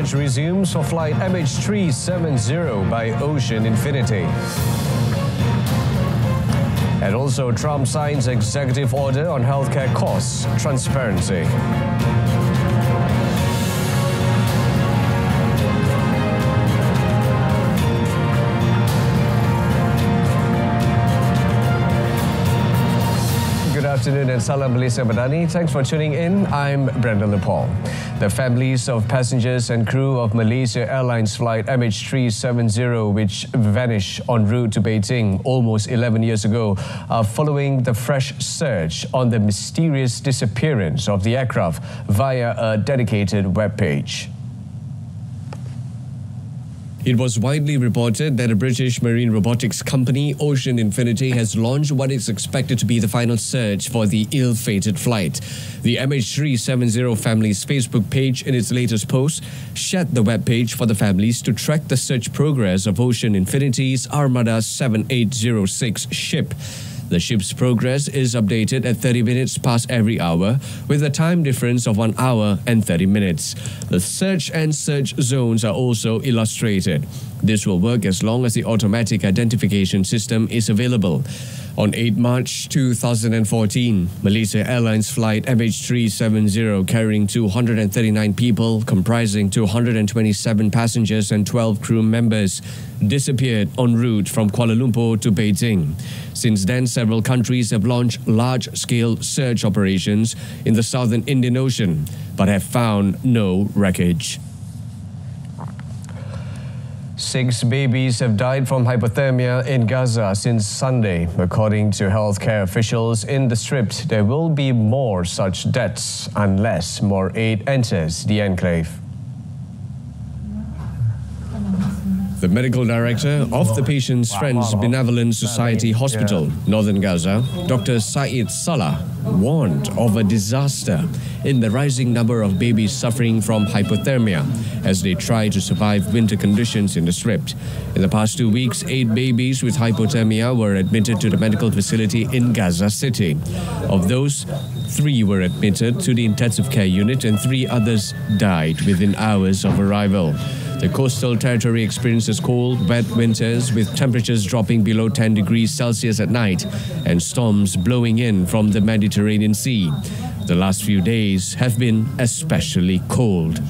search resumes for flight MH370 by Ocean Infinity. And also, Trump signs executive order on healthcare costs transparency. Good afternoon and Salam Malaysia Madani. Thanks for tuning in. I'm Brendan Lepong. The families of passengers and crew of Malaysia Airlines flight MH370, which vanished en route to Beijing almost 11 years ago, are following the fresh search on the mysterious disappearance of the aircraft via a dedicated webpage. It was widely reported that a British marine robotics company, Ocean Infinity, has launched what is expected to be the final search for the ill-fated flight. The MH370 family's Facebook page, in its latest post, shared the webpage for the families to track the search progress of Ocean Infinity's Armada 7806 ship. The ship's progress is updated at 30 minutes past every hour, with a time difference of 1 hour and 30 minutes. The search and search zones are also illustrated. This will work as long as the automatic identification system is available. On 8 March 2014, Malaysia Airlines flight MH370 carrying 239 people, comprising 227 passengers and 12 crew members, disappeared en route from Kuala Lumpur to Beijing. Since then, several countries have launched large-scale search operations in the southern Indian Ocean, but have found no wreckage. 6 babies have died from hypothermia in Gaza since Sunday. According to healthcare officials in the Strip, there will be more such deaths unless more aid enters the enclave. The medical director of the Patient's Friends Benevolent Society Hospital, Northern Gaza, Dr. Said Salah, warned of a disaster in the rising number of babies suffering from hypothermia as they try to survive winter conditions in the Strip. In the past 2 weeks, 8 babies with hypothermia were admitted to the medical facility in Gaza City. Of those, 3 were admitted to the intensive care unit and 3 others died within hours of arrival. The coastal territory experiences cold, wet winters with temperatures dropping below 10 degrees Celsius at night and storms blowing in from the Mediterranean Sea. The last few days have been especially cold.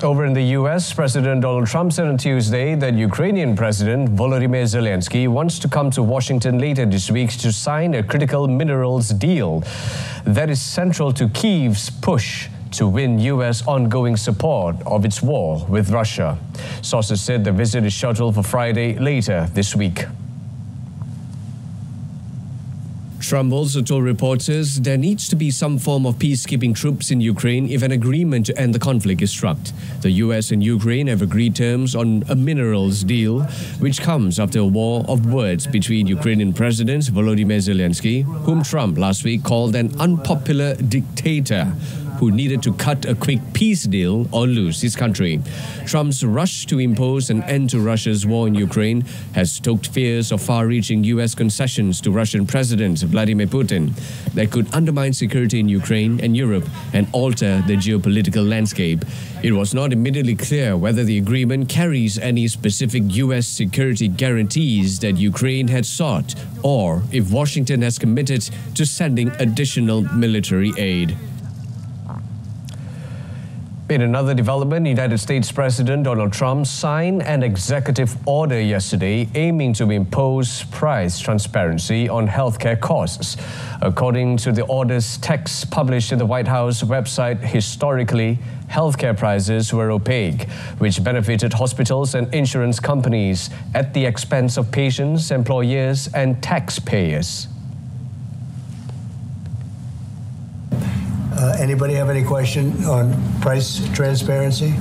Over in the US, President Donald Trump said on Tuesday that Ukrainian President Volodymyr Zelensky wants to come to Washington later this week to sign a critical minerals deal that is central to Kyiv's push to win U.S. ongoing support of its war with Russia. Sources said the visit is scheduled for Friday later this week. Trump also told reporters there needs to be some form of peacekeeping troops in Ukraine if an agreement to end the conflict is struck. The U.S. and Ukraine have agreed terms on a minerals deal, which comes after a war of words between Ukrainian President Volodymyr Zelensky, whom Trump last week called an unpopular dictator who needed to cut a quick peace deal or lose his country. Trump's rush to impose an end to Russia's war in Ukraine has stoked fears of far-reaching U.S. concessions to Russian President Vladimir Putin that could undermine security in Ukraine and Europe and alter the geopolitical landscape. It was not immediately clear whether the agreement carries any specific U.S. security guarantees that Ukraine had sought, or if Washington has committed to sending additional military aid. In another development, United States President Donald Trump signed an executive order yesterday aiming to impose price transparency on healthcare costs. According to the order's text published in the White House website, historically, healthcare prices were opaque, which benefited hospitals and insurance companies at the expense of patients, employers, and taxpayers. Anybody have any question on price transparency?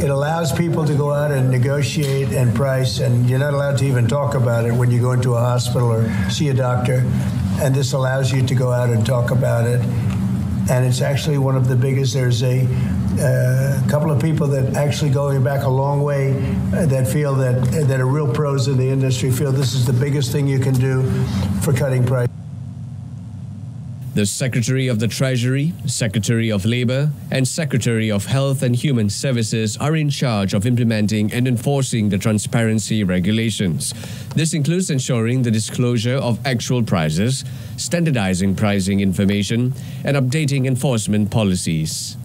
It allows people to go out and negotiate and price, and you're not allowed to even talk about it when you go into a hospital or see a doctor. And this allows you to go out and talk about it. And it's actually one of the biggest. There's a couple of people that actually going back a long way that feel that are real pros in the industry feel this is the biggest thing you can do for cutting prices. The Secretary of the Treasury, Secretary of Labour and Secretary of Health and Human Services are in charge of implementing and enforcing the transparency regulations. This includes ensuring the disclosure of actual prices, standardizing pricing information, and updating enforcement policies.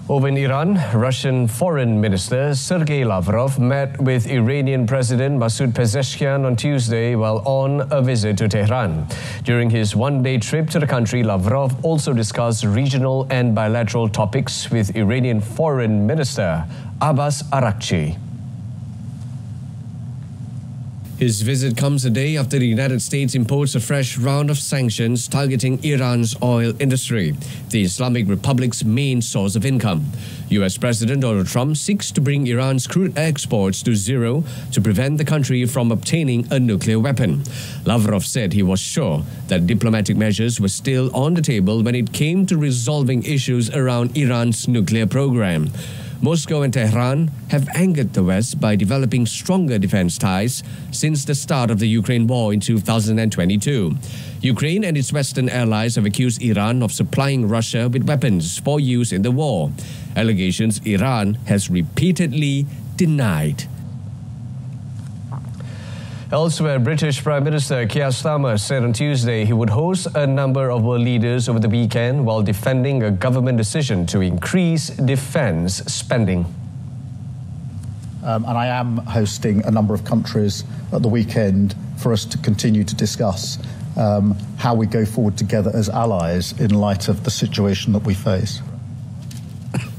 Over in Iran, Russian Foreign Minister Sergei Lavrov met with Iranian President Masoud Pezeshkian on Tuesday while on a visit to Tehran. During his one-day trip to the country, Lavrov also discussed regional and bilateral topics with Iranian Foreign Minister Abbas Araghchi. His visit comes a day after the United States imposed a fresh round of sanctions targeting Iran's oil industry, the Islamic Republic's main source of income. US President Donald Trump seeks to bring Iran's crude exports to zero to prevent the country from obtaining a nuclear weapon. Lavrov said he was sure that diplomatic measures were still on the table when it came to resolving issues around Iran's nuclear program. Moscow and Tehran have angered the West by developing stronger defense ties since the start of the Ukraine war in 2022. Ukraine and its Western allies have accused Iran of supplying Russia with weapons for use in the war, allegations Iran has repeatedly denied. Elsewhere, British Prime Minister Keir Starmer said on Tuesday he would host a number of world leaders over the weekend while defending a government decision to increase defence spending. And I am hosting a number of countries at the weekend for us to continue to discuss how we go forward together as allies in light of the situation that we face.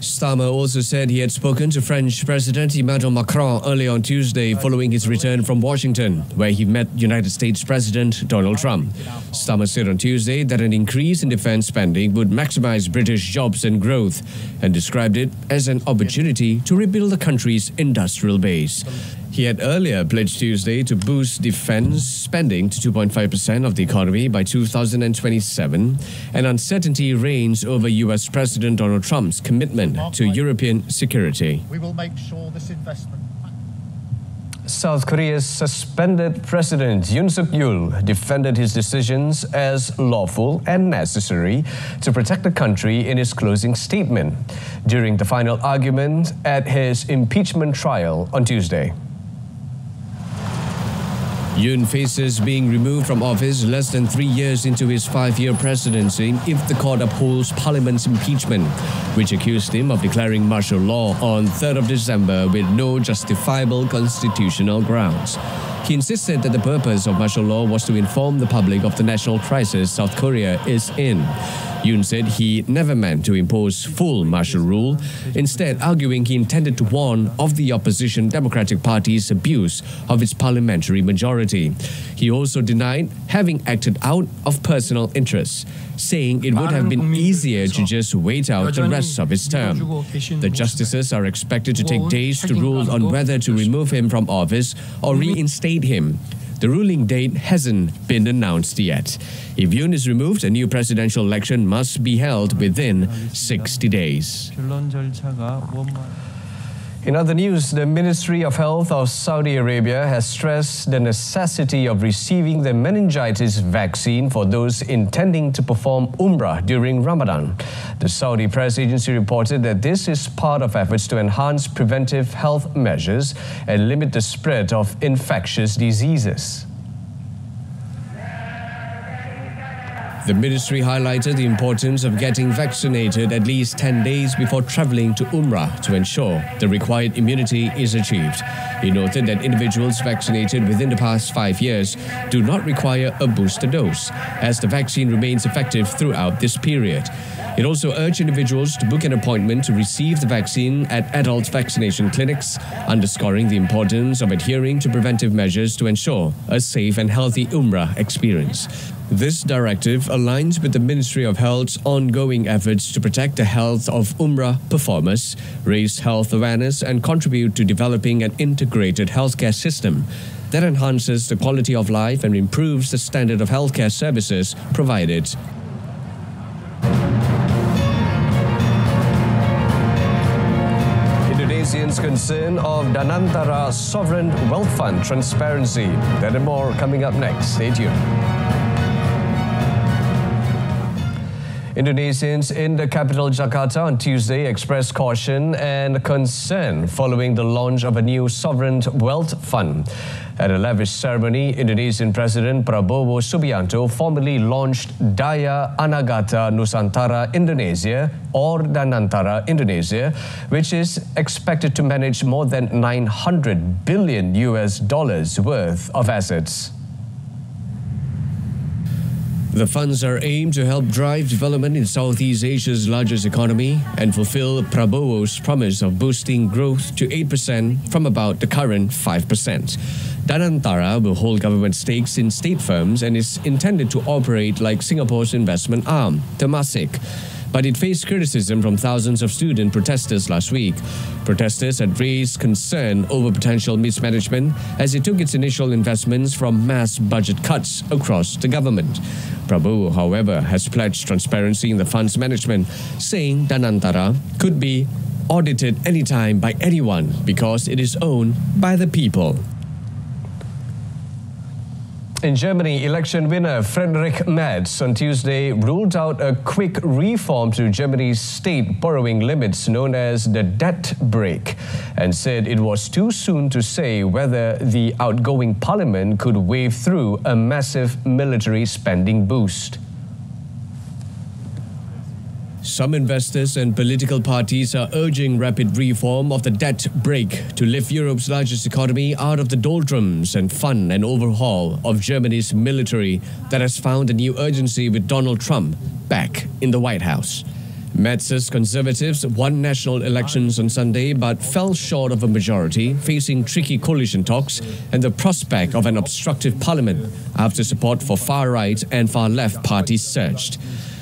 Starmer also said he had spoken to French President Emmanuel Macron earlier on Tuesday following his return from Washington, where he met United States President Donald Trump. Starmer said on Tuesday that an increase in defense spending would maximize British jobs and growth and described it as an opportunity to rebuild the country's industrial base. He had earlier pledged Tuesday to boost defense spending to 2.5% of the economy by 2027, and uncertainty reigns over US President Donald Trump's commitment to European security. We will make sure this investment... South Korea's suspended President Yoon Suk-yeol defended his decisions as lawful and necessary to protect the country in his closing statement during the final argument at his impeachment trial on Tuesday. Yoon faces being removed from office less than 3 years into his 5-year presidency if the court upholds Parliament's impeachment, which accused him of declaring martial law on 3rd of December with no justifiable constitutional grounds. He insisted that the purpose of martial law was to inform the public of the national crisis South Korea is in. Yoon said he never meant to impose full martial rule, instead arguing he intended to warn of the opposition Democratic Party's abuse of its parliamentary majority. He also denied having acted out of personal interests, saying it would have been easier to just wait out the rest of his term. The justices are expected to take days to rule on whether to remove him from office or reinstate him. The ruling date hasn't been announced yet. If Yoon is removed, a new presidential election must be held within 60 days. In other news, the Ministry of Health of Saudi Arabia has stressed the necessity of receiving the meningitis vaccine for those intending to perform Umrah during Ramadan. The Saudi press agency reported that this is part of efforts to enhance preventive health measures and limit the spread of infectious diseases. The ministry highlighted the importance of getting vaccinated at least 10 days before traveling to Umrah to ensure the required immunity is achieved. He noted that individuals vaccinated within the past 5 years do not require a booster dose, as the vaccine remains effective throughout this period. It also urged individuals to book an appointment to receive the vaccine at adult vaccination clinics, underscoring the importance of adhering to preventive measures to ensure a safe and healthy Umrah experience. This directive aligns with the Ministry of Health's ongoing efforts to protect the health of Umrah performers, raise health awareness, and contribute to developing an integrated healthcare system that enhances the quality of life and improves the standard of healthcare services provided. Indonesians' concern of Danantara Sovereign Wealth Fund transparency. That and more coming up next. Stay tuned. Indonesians in the capital Jakarta on Tuesday expressed caution and concern following the launch of a new sovereign wealth fund. At a lavish ceremony, Indonesian President Prabowo Subianto formally launched Daya Anagata Nusantara Indonesia, or Danantara Indonesia, which is expected to manage more than $900 billion worth of assets. The funds are aimed to help drive development in Southeast Asia's largest economy and fulfill Prabowo's promise of boosting growth to 8% from about the current 5%. Danantara will hold government stakes in state firms and is intended to operate like Singapore's investment arm, Temasek. But it faced criticism from thousands of student protesters last week. Protesters had raised concern over potential mismanagement as it took its initial investments from mass budget cuts across the government. Prabowo, however, has pledged transparency in the fund's management, saying Danantara could be audited anytime by anyone because it is owned by the people. In Germany, election winner Friedrich Merz on Tuesday ruled out a quick reform to Germany's state borrowing limits known as the debt brake and said it was too soon to say whether the outgoing parliament could wave through a massive military spending boost. Some investors and political parties are urging rapid reform of the debt brake to lift Europe's largest economy out of the doldrums and fund an overhaul of Germany's military that has found a new urgency with Donald Trump back in the White House. Merz's Conservatives won national elections on Sunday but fell short of a majority, facing tricky coalition talks and the prospect of an obstructive parliament after support for far-right and far-left parties surged.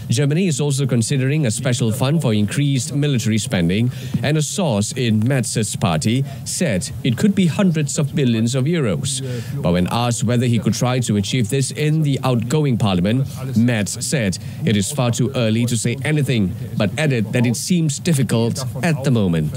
Germany is also considering a special fund for increased military spending, and a source in Merz's party said it could be hundreds of billions of euros. But when asked whether he could try to achieve this in the outgoing parliament, Merz said it is far too early to say anything, but added that it seems difficult at the moment.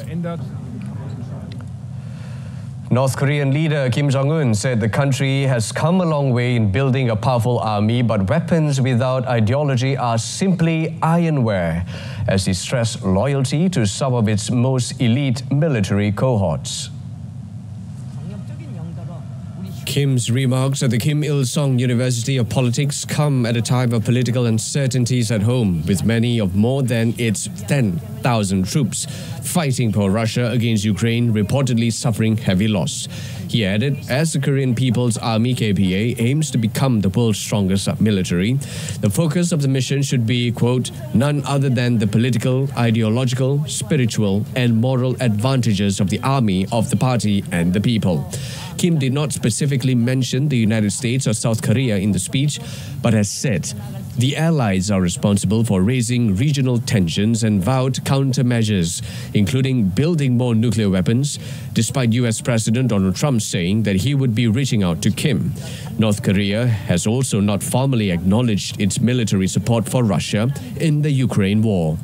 North Korean leader Kim Jong-un said the country has come a long way in building a powerful army, but weapons without ideology are simply ironware, as he stressed loyalty to some of its most elite military cohorts. Kim's remarks at the Kim Il-sung University of Politics come at a time of political uncertainties at home, with many of more than its 10,000 troops fighting for Russia against Ukraine reportedly suffering heavy loss. He added, as the Korean People's Army KPA aims to become the world's strongest military, the focus of the mission should be, quote, none other than the political, ideological, spiritual and moral advantages of the army, of the party and the people. Kim did not specifically mention the United States or South Korea in the speech, but has said the allies are responsible for raising regional tensions and vowed countermeasures, including building more nuclear weapons, despite US President Donald Trump saying that he would be reaching out to Kim. North Korea has also not formally acknowledged its military support for Russia in the Ukraine war.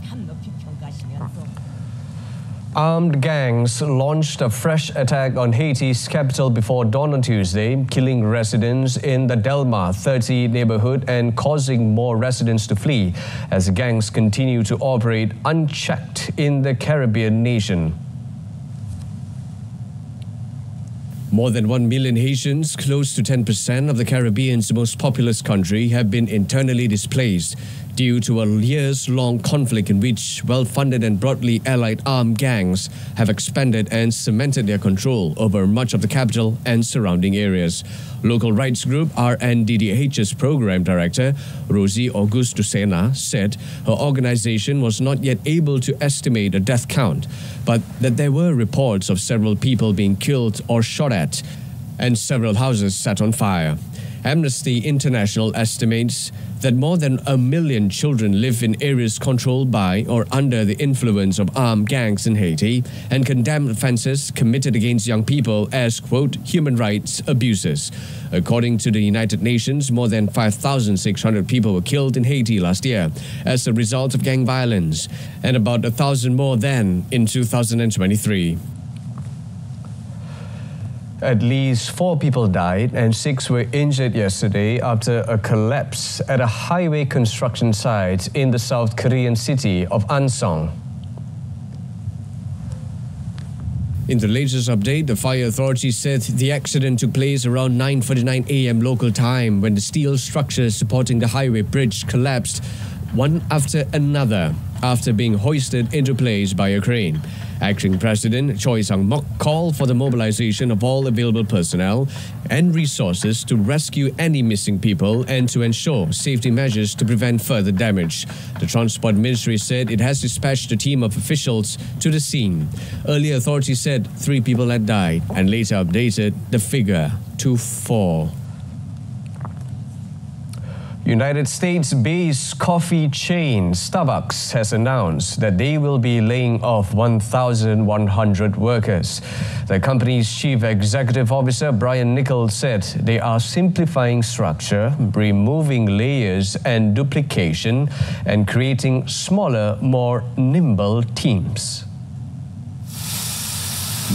Armed gangs launched a fresh attack on Haiti's capital before dawn on Tuesday, killing residents in the Delma 30 neighborhood and causing more residents to flee as gangs continue to operate unchecked in the Caribbean nation. More than 1 million Haitians, close to 10% of the Caribbean's most populous country, have been internally displaced due to a years-long conflict in which well-funded and broadly allied armed gangs have expanded and cemented their control over much of the capital and surrounding areas. Local rights group RNDDH's program director, Rosie Augustusena, said her organization was not yet able to estimate a death count, but that there were reports of several people being killed or shot at, and several houses set on fire. Amnesty International estimates that more than 1 million children live in areas controlled by or under the influence of armed gangs in Haiti and condemned offenses committed against young people as, quote, human rights abuses. According to the United Nations, more than 5,600 people were killed in Haiti last year as a result of gang violence, and about 1,000 more than in 2023. At least 4 people died and 6 were injured yesterday after a collapse at a highway construction site in the South Korean city of Ansong. In the latest update, the fire authority said the accident took place around 9:49 a.m. local time when the steel structures supporting the highway bridge collapsed one after another after being hoisted into place by a crane. Acting President Choi Sang-mok called for the mobilization of all available personnel and resources to rescue any missing people and to ensure safety measures to prevent further damage. The Transport Ministry said it has dispatched a team of officials to the scene. Earlier, authorities said 3 people had died and later updated the figure to 4. United States-based coffee chain Starbucks has announced that they will be laying off 1,100 workers. The company's chief executive officer, Brian Nichols, said they are simplifying structure, removing layers and duplication, and creating smaller, more nimble teams.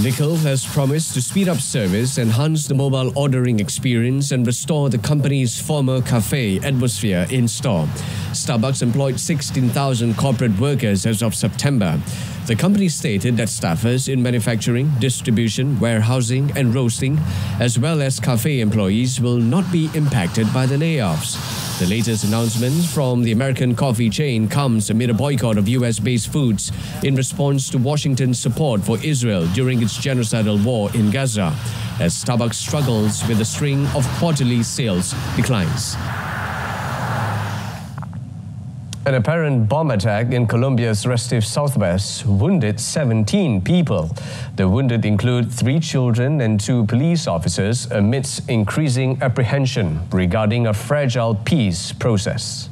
Nichols has promised to speed up service, enhance the mobile ordering experience and restore the company's former cafe atmosphere in store. Starbucks employed 16,000 corporate workers as of September. The company stated that staffers in manufacturing, distribution, warehousing and roasting, as well as cafe employees will not be impacted by the layoffs. The latest announcement from the American coffee chain comes amid a boycott of US-based foods in response to Washington's support for Israel during its genocidal war in Gaza, as Starbucks struggles with a string of quarterly sales declines. An apparent bomb attack in Colombia's Recife southwest wounded 17 people. The wounded include 3 children and 2 police officers amidst increasing apprehension regarding a fragile peace process.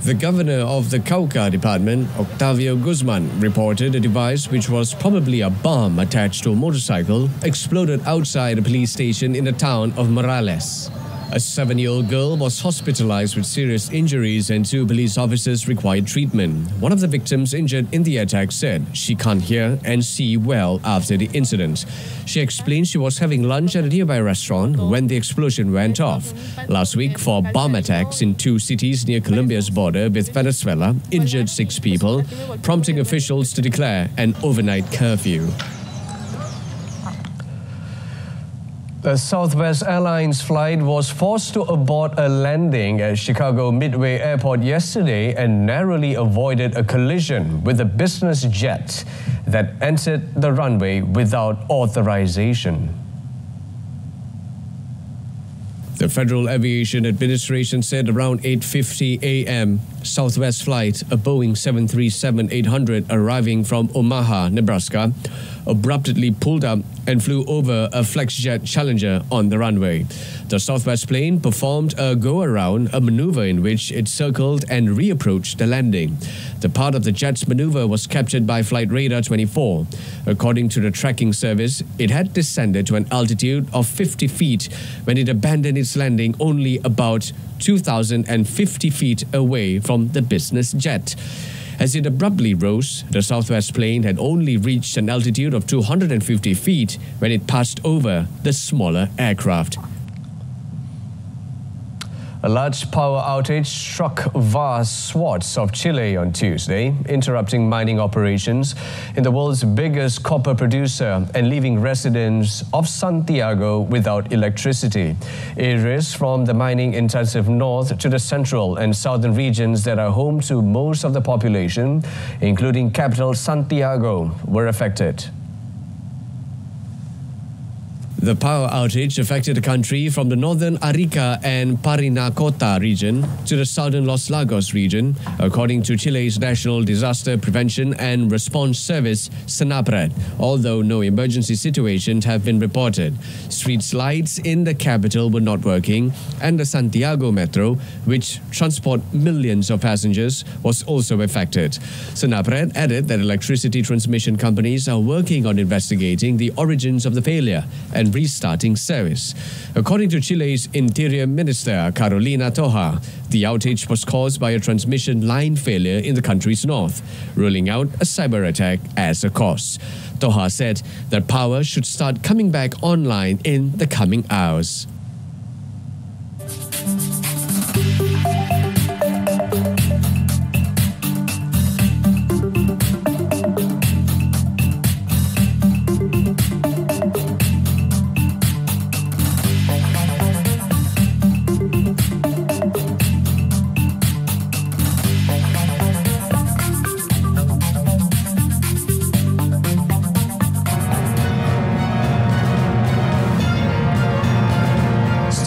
The governor of the Cauca department, Octavio Guzman, reported a device which was probably a bomb attached to a motorcycle exploded outside a police station in the town of Morales. A 7-year-old girl was hospitalized with serious injuries and 2 police officers required treatment. One of the victims injured in the attack said she can't hear and see well after the incident. She explained she was having lunch at a nearby restaurant when the explosion went off. Last week, 4 bomb attacks in 2 cities near Colombia's border with Venezuela injured 6 people, prompting officials to declare an overnight curfew. A Southwest Airlines flight was forced to abort a landing at Chicago Midway Airport yesterday and narrowly avoided a collision with a business jet that entered the runway without authorization. The Federal Aviation Administration said around 8:50 a.m., Southwest flight, a Boeing 737-800 arriving from Omaha, Nebraska, abruptly pulled up and flew over a Flexjet Challenger on the runway. The Southwest plane performed a go-around, a maneuver in which it circled and reapproached the landing. The part of the jet's maneuver was captured by Flight Radar 24. According to the tracking service, it had descended to an altitude of 50 feet when it abandoned its landing only about 2,050 feet away from the business jet. As it abruptly rose, the Southwest plane had only reached an altitude of 250 feet when it passed over the smaller aircraft. A large power outage struck vast swaths of Chile on Tuesday, interrupting mining operations in the world's biggest copper producer and leaving residents of Santiago without electricity. Areas from the mining-intensive north to the central and southern regions that are home to most of the population, including capital Santiago, were affected. The power outage affected the country from the northern Arica and Parinacota region to the southern Los Lagos region, according to Chile's National Disaster Prevention and Response Service, SENAPRED, although no emergency situations have been reported. Street lights in the capital were not working, and the Santiago Metro, which transport millions of passengers, was also affected. SENAPRED added that electricity transmission companies are working on investigating the origins of the failure and restarting service. According to Chile's Interior Minister Carolina Toja, the outage was caused by a transmission line failure in the country's north, ruling out a cyber attack as a cause. Toja said that power should start coming back online in the coming hours.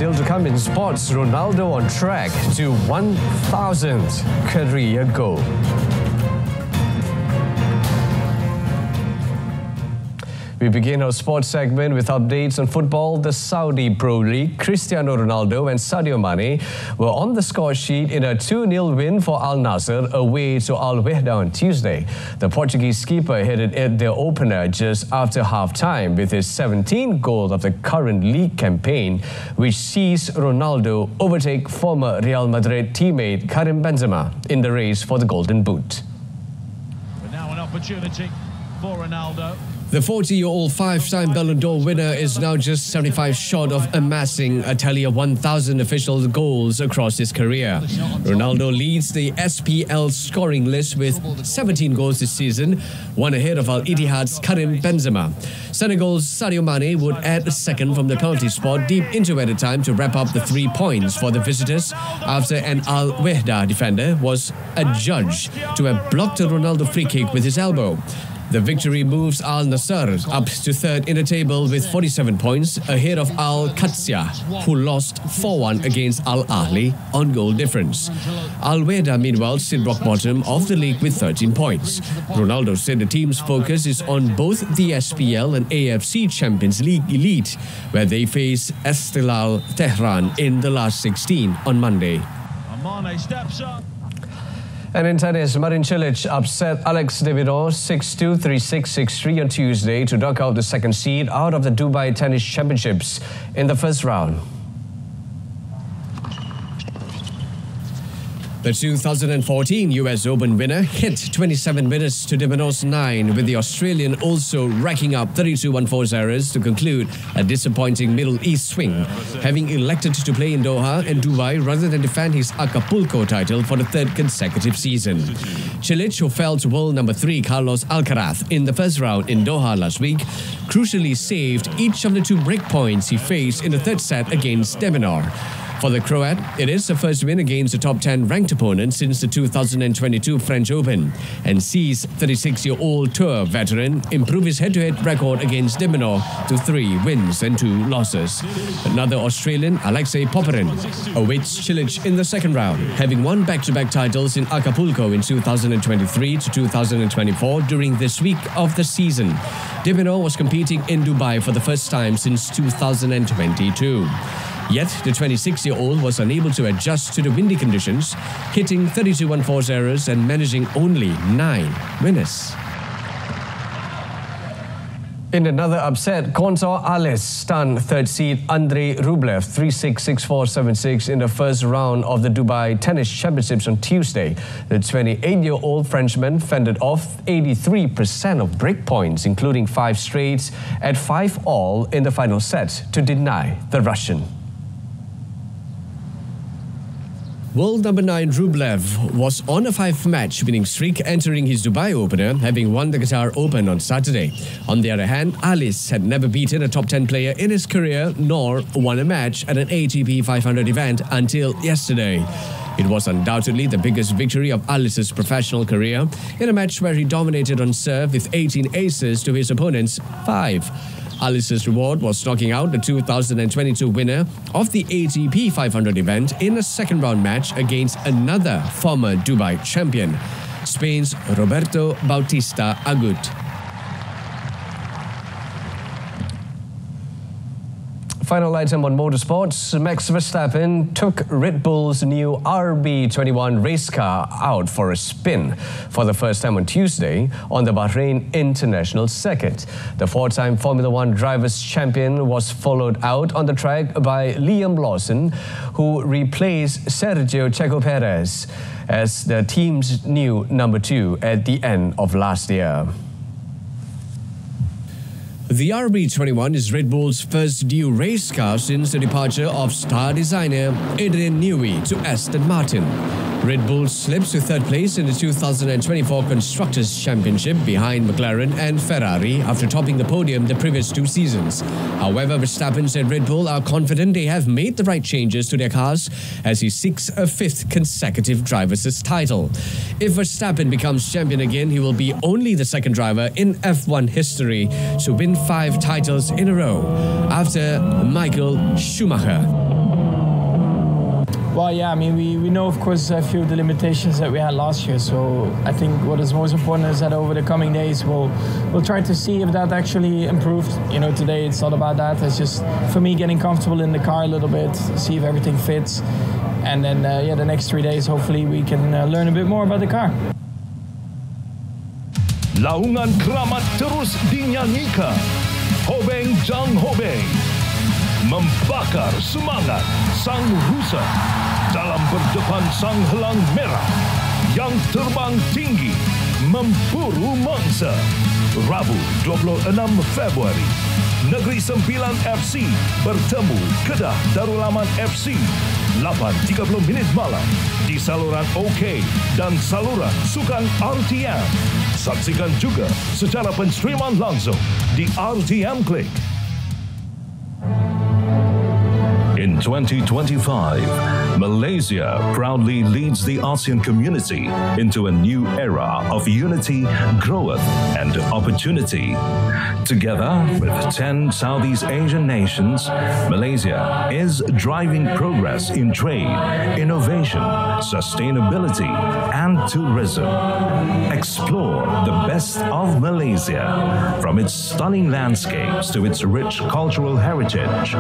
Still to come in sports, Ronaldo on track to 1,000th career goal. We begin our sports segment with updates on football. The Saudi Pro League, Cristiano Ronaldo and Sadio Mane were on the score sheet in a 2-0 win for Al Nassr away to Al Wehda on Tuesday. The Portuguese keeper headed at their opener just after half-time with his 17th goal of the current league campaign, which sees Ronaldo overtake former Real Madrid teammate Karim Benzema in the race for the Golden Boot. But now an opportunity for Ronaldo. The 40-year-old five-time Ballon d'Or winner is now just 75 short of amassing a tally of 1,000 official goals across his career. Ronaldo leads the SPL scoring list with 17 goals this season, one ahead of Al Ittihad's Karim Benzema. Senegal's Sadio Mane would add a second from the penalty spot deep into added time to wrap up the 3 points for the visitors after an Al Wehda defender was adjudged to have blocked a Ronaldo free kick with his elbow. The victory moves Al Nassr up to third in the table with 47 points, ahead of Al Qadsiya, who lost 4-1 against Al Ahly on goal difference. Al Wehda, meanwhile, sit rock bottom of the league with 13 points. Ronaldo said the team's focus is on both the SPL and AFC Champions League elite, where they face Esteghlal Tehran in the last 16 on Monday. Mane steps up. And in tennis, Marin Cilic upset Alex de Minaur 6-2, 3-6, 6-3 on Tuesday to knock out the second seed out of the Dubai Tennis Championships in the first round. The 2014 US Open winner hit 27 minutes to de Minaur's 9, with the Australian also racking up 32 1-4 errors to conclude a disappointing Middle East swing, having elected to play in Doha and Dubai rather than defend his Acapulco title for the third consecutive season. Cilic, who fell to world number 3 Carlos Alcaraz in the first round in Doha last week, crucially saved each of the 2 break points he faced in the third set against de Minaur. For the Croat, it is the first win against a top 10 ranked opponent since the 2022 French Open, and sees 36-year-old tour veteran improve his head-to-head record against de Minaur to 3 wins and 2 losses. Another Australian, Alexei Popyrin, awaits Cilic in the second round, having won back-to-back titles in Acapulco in 2023 to 2024 during this week of the season. De Minaur was competing in Dubai for the first time since 2022. Yet, the 26-year-old was unable to adjust to the windy conditions, hitting 32 1-4 errors and managing only 9 winners. In another upset, Contour Alice stunned third seed Andrei Rublev 3-6, 6-4, 7-6 in the first round of the Dubai Tennis Championships on Tuesday. The 28-year-old Frenchman fended off 83% of break points, including 5 straights at 5-all in the final set to deny the Russian. World number 9 Rublev was on a 5-match winning streak entering his Dubai opener, having won the Qatar Open on Saturday. On the other hand, Alice had never beaten a top 10 player in his career nor won a match at an ATP 500 event until yesterday. It was undoubtedly the biggest victory of Alice's professional career in a match where he dominated on serve with 18 aces to his opponent's 5. Alice's reward was knocking out the 2022 winner of the ATP 500 event in a second-round match against another former Dubai champion, Spain's Roberto Bautista Agut. Final item on motorsports, Max Verstappen took Red Bull's new RB21 race car out for a spin for the first time on Tuesday on the Bahrain International Circuit. The four-time Formula One Drivers' Champion was followed out on the track by Liam Lawson, who replaced Sergio Checo Perez as the team's new number 2 at the end of last year. The RB21 is Red Bull's first new race car since the departure of star designer Adrian Newey to Aston Martin. Red Bull slips to third place in the 2024 Constructors' Championship behind McLaren and Ferrari after topping the podium the previous 2 seasons. However, Verstappen said Red Bull are confident they have made the right changes to their cars as he seeks a 5th consecutive drivers' title. If Verstappen becomes champion again, he will be only the second driver in F1 history to win 5 titles in a row after Michael Schumacher. Well, yeah, I mean, we know, of course, a few of the limitations that we had last year. So I think what is most important is that over the coming days, we'll try to see if that actually improved. You know, today it's not about that. It's just, for me, getting comfortable in the car a little bit, see if everything fits. And then, yeah, the next 3 days, hopefully we can learn a bit more about the car. Laungan keramat terus dinyanyikan. Hobeng Jang Hobeng membakar semangat sang rusa dalam berdepan sang helang merah yang terbang tinggi memburu mangsa. Rabu 26 Februari, Negeri Sembilan FC bertemu Kedah Darulaman FC 8.30 malam di saluran OK dan saluran Sukan RTM. Saksikan juga secara penstreaman langsung di RTM Click. In 2025, Malaysia proudly leads the ASEAN community into a new era of unity, growth, and opportunity. Together with 10 Southeast Asian nations, Malaysia is driving progress in trade, innovation, sustainability, and tourism. Explore the best of Malaysia, from its stunning landscapes to its rich cultural heritage.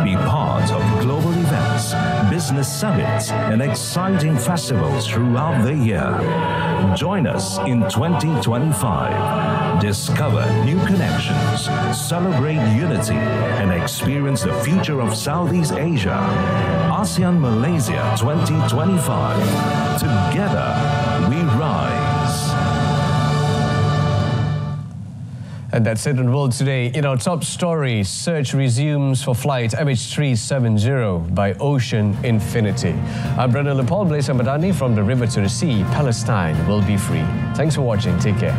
Be part of global events, business summits, and exciting festivals throughout the year. Join us in 2025. Discover new connections, celebrate unity, and experience the future of Southeast Asia. ASEAN Malaysia 2025. Together, we rise. And that's it on World Today. In our top story, search resumes for flight MH370 by Ocean Infinity. I'm Brother Paul Blaise Madani from the river to the sea. Palestine will be free. Thanks for watching. Take care.